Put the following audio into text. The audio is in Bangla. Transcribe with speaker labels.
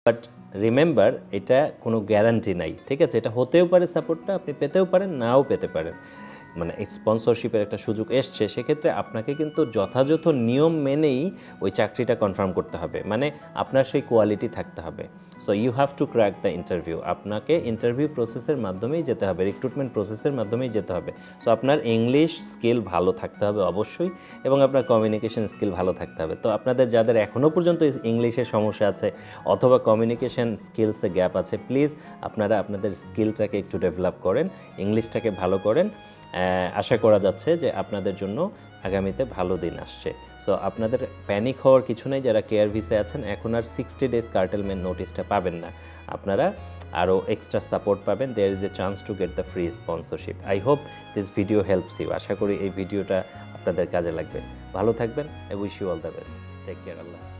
Speaker 1: বাট রিমেম্বার এটা কোনো গ্যারান্টি নাই, ঠিক আছে? এটা হতেও পারে, সাপোর্টটা আপনি পেতেও পারেন, নাও পেতে পারেন। মানে স্পন্সরশিপের একটা সুযোগ এসছে, সেক্ষেত্রে আপনাকে কিন্তু যথাযথ নিয়ম মেনেই ওই চাকরিটা কনফার্ম করতে হবে, মানে আপনার সেই কোয়ালিটি থাকতে হবে। So you have to crack the interview. আপনাকে ইন্টারভিউ প্রসেসের মাধ্যমেই যেতে হবে, রিক্রুটমেন্ট প্রসেসের মাধ্যমেই যেতে হবে। সো আপনার ইংলিশ স্কিল ভালো থাকতে হবে অবশ্যই, এবং আপনার কমিউনিকেশন স্কিল ভালো থাকতে হবে। তো আপনাদের যাদের এখনও পর্যন্ত ইংলিশের সমস্যা আছে অথবা কমিউনিকেশন স্কিলসে গ্যাপ আছে, প্লিজ আপনারা আপনাদের স্কিলটাকে একটু ডেভেলপ করেন, ইংলিশটাকে ভালো করেন। আশা করা যাচ্ছে যে আপনাদের জন্য আগামীতে ভালো দিন আসছে। সো আপনাদের প্যানিক হওয়ার কিছু নেই। যারা কেয়ার ভিসায় আছেন, এখন আর 60 ডেজ কার্টেলমেন্ট নোটিশটা পাবেন না, আপনারা আরও এক্সট্রা সাপোর্ট পাবেন। There is a chance to get the free sponsorship. I hope this video helps you. আশা করি এই ভিডিওটা আপনাদের কাজে লাগবে। ভালো থাকবেন। I wish you all the best. Take care. Allah.